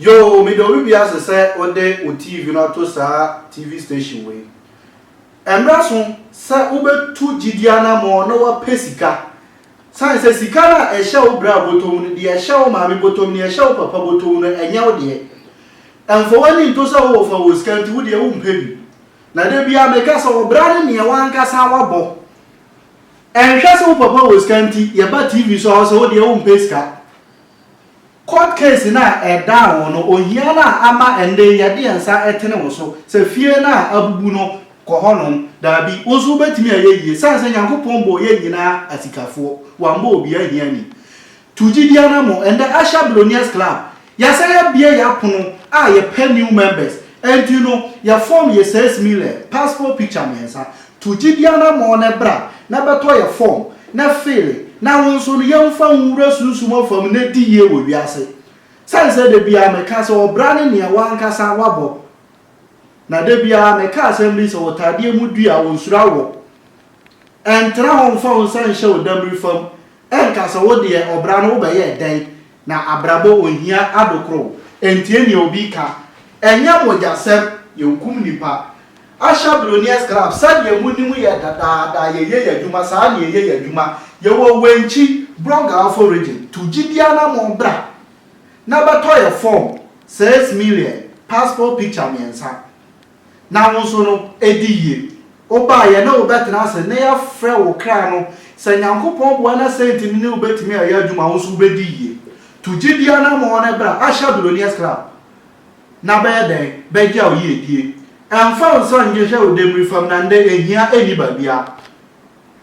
Yo, me do we as say one day on TV not to sa TV station way. Embrason say ube tu jidiana mo no wa pesika. Say say sikana e sha wo bra botom ni e sha wo maami botom ni e sha wo papa botom no enya wo de. Emfo wani to say wo fa wo skanti wo de wo mpebi. Na de bia meka say wo bra ni e wan kasa wa bo. Enhwa say wo papa wo skanti ye ba TV so say wo de wo mpesika. Court case na down no ohia na ama ende yade yansa etene wo so se fie na abubu no kohonom da bi ozu betimi ayeye sanse yankopon bo ye nyina asikafo wambo obi ahia ni tujidia na mo ende Asha Billionaires Club ya say ya bia ya pono a ye pay new members and you know ya form ye 6 million passport picture mensa tujidia na mo na bra na beto ye form na fele na wonso no yemfa nwura sunsumo fam na diye wo wiase sanse de bia meka se obra ne ne wankasa wabo na de bia meka assembly so wotade mu dua wonsura wo entra honfa wonsan hye odamri fam enka se wo de obra no wo be ye den na abrabo ohia adokro entie ne obi ka enya mojasem yenkum nipa Asha Billionaires Club said ye munimu ye dada ye adwuma sa ne ye adwuma ye wo wenchi Bronga for region to Gidiana Mombra na bato ye form 6 million passport picture mensa na wonso no ediye oba ye na obetena se na ya frɛ wo kra no se nyankopɔn bo na senti ni obetimi aye adwuma wonso bediye to Gidiana mo na bra Asha Billionaires Club na be den be gya o ye die Enfa nso nje odemri fam na nde ehia eni babia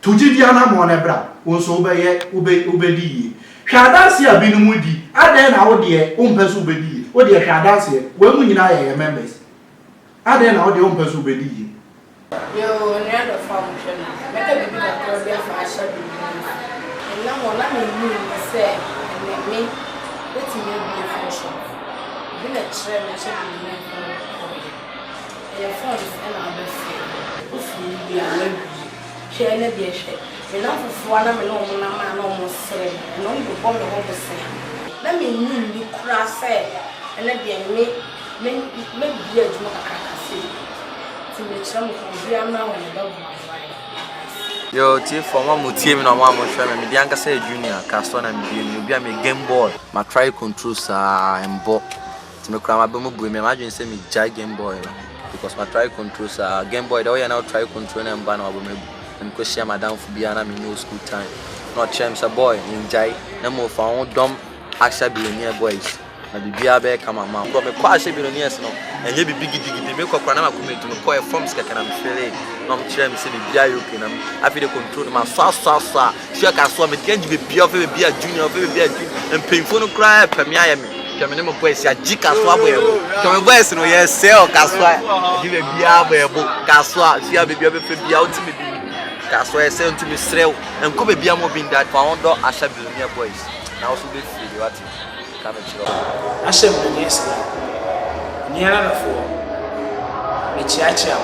tujidiana mo na bra wonso ubeye ubediye hwadanse abinu mudi ade na wo de ompeso ubediye wo de hwadanse we mu nyina ye members ade na wo de ompeso ubediye yo ne do fam hwena meka bibi da ko bia fa Asha bibi na mo na me se me leti me bi fashion bi na chere me chere me your phone is an other thing. If you are share any dish, enough of one of the man almost say, and only the bomb of the same. Let me mean you cross and let me be a see. To the chum from Vietnam and love my Yo, Tiff for one team and one more friend, and Bianca say Junior, Caston and you be a Game Boy. My try controls and bought to make my boom. Imagine say me giant Game Boy. Because my try controls Game Boy, the way I now try control and ban over me and question madam for Biana me no school time. Not champs a boy in Jai, no more found dumb Asha Billionaire boys. Na bibia be kama ma. Bro me kwa Asha Billionaires no. Enye bi bigi me kwa na makume to me kwa forms ka kana me fele. No me kire me se bibia yoke na. Afi de control ma so. Sure ka so me kenji bibia fe bibia junior fe bibia junior. And painful no cry pe me aye me. Kame ne mo boys ya jika so aboyebo kame boys no ye sell kaswa di be bia aboyebo kaswa sia be bia be fe bia ultimi bi kaswa ye sell ultimi srew enko be bia mo bin that found Asha Billionaire boys na also be free what kame chiro Asha Billionaires ni ana na fo me chiachia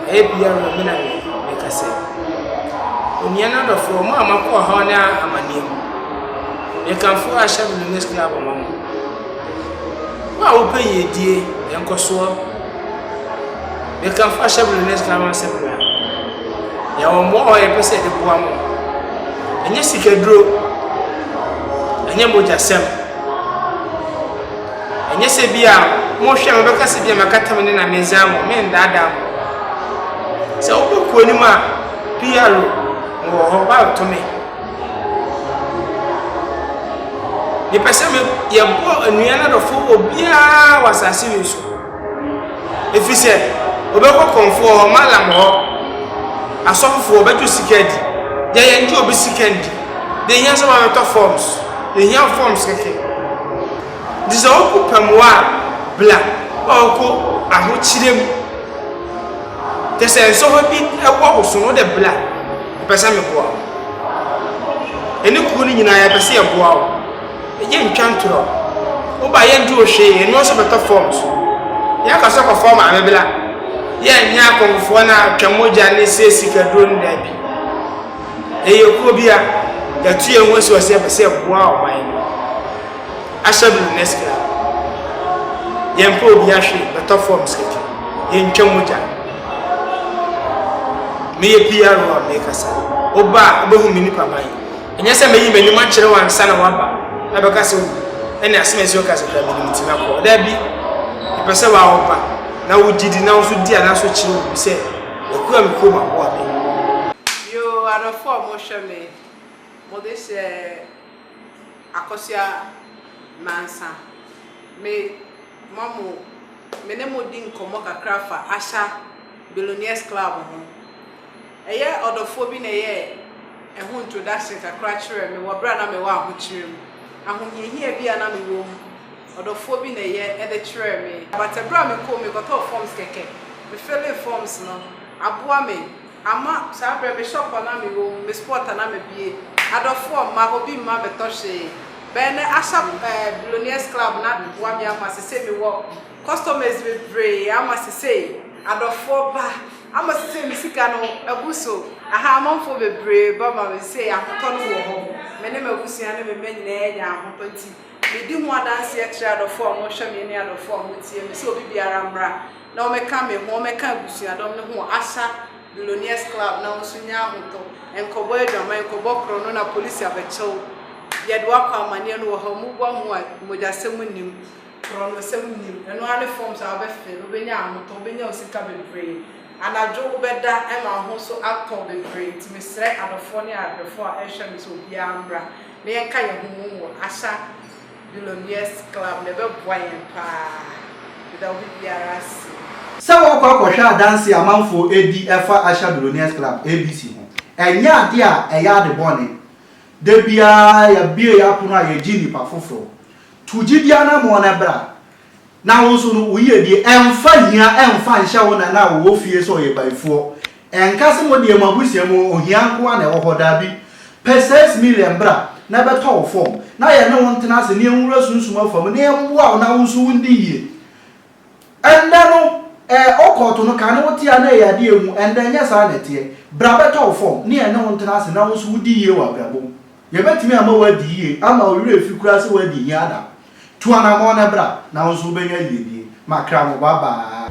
e bia ro me na me kase oni ana na fo mo amako ha na amaniam you can for Asha Billionaires Club mama. Wa open ye die enko so. You can for Asha Billionaires Club am sebra. Ya wo mo o ye pese de boa mo. Enye sikaduro. Enye moja sem. Enye se bia mo hwe me beka se bia makata me na meza mo me ndada mo. Se obo ni ma piaro wo ho ba to me. The person you go and we are not for Obia was a serious. If he said, Obeko comfort, Malam, a song for better security, they enjoy be security. They hear some other forms, they hear forms. This is all Pamwa, black, or I would see them. They say, so happy a walk so not the black, the person of war. And the cooling in I ever see a wow. Yen chantro oba yen do hwe no so better forms ya ka so ko form amebla yen nya konfo na twamoja ne sikaduro nda bi eyo ko bia ya tuye nwosi o se boa o man ashabulu neskla yempo obi ahwe beto form skeke yentwamuja me ye PR wa me kasa oba obehu mini papa yi enye se me yi mani ma kire wan sana waba na be kasa ene asemezi o kasa kra me ntima ko da bi pese wa oba na wujidi na so dia na so kire obi se ekura me ko ma bo abi yo ara for mo shame mo de se akosia mansa me mamu me ne mo din komo kakra fa asha billionaires club ho eye odofo bi na ye ehu introduction kakra kire me wo bra na me wa ho kire mu ahonyehia bi na me wo odofo bi na ye e de kire me but bra me ko me goto forms keke me fill forms no aboa me ama sa bra me shop na me wo me sport na me bie adofo ma obi ma beto hye bene asha billionaires club na wa bi ama se me wo customers be brave ama se adofo ba ama se me sika no abuso aha amanfo be brave ba ma we say akoto no wo ho me ne mabusia ne me nyina nya akoto ti me di ho adanse e kira adofo mo hwe me ne adofo mo tie me se obi biara mbra na o me ka me ho o me ka abusia dom ne ho asha billionaires club na so nya akoto enkobo edwama enkobo kro no na police abechew yedwa kwa mane no wo ho mu bwa mu a mojasem nim kro no sem nim eno ane forms abefe obenya amoto obenya osika bebre anajo obeda ema ho so akọ bebre ti mesre adofo ne adofo a ehwe me so bia ambra na yenka ye ho mu asha billionaires club ne be boa yen pa da obi biara si sawo kwa kwhwa dance amanfo edi efa asha billionaires club ABC ho enya ade a eya de bone de bia ya bie ya puno a ye gini pa foforo tujidia na mo na bra na wonso no uye die emfa hia emfa nhya wo na wo fie so ye baifo enkase mo de mabusia mo ohia nko na wo hoda bi per 6 million bra na beto form na ye ne wontena se ne enwura sunsuma fam ne emboa na wonso wundi yie enda no okoto no kan wo tia na ya de emu enda nya sa na tie bra beto form ne ye ne wontena se na wonso wudi yie wa brabo ye betimi ama wadi yie ama owure fikura se wadi yie ada tuana mo na bra na wonso benya yie die makra mo baba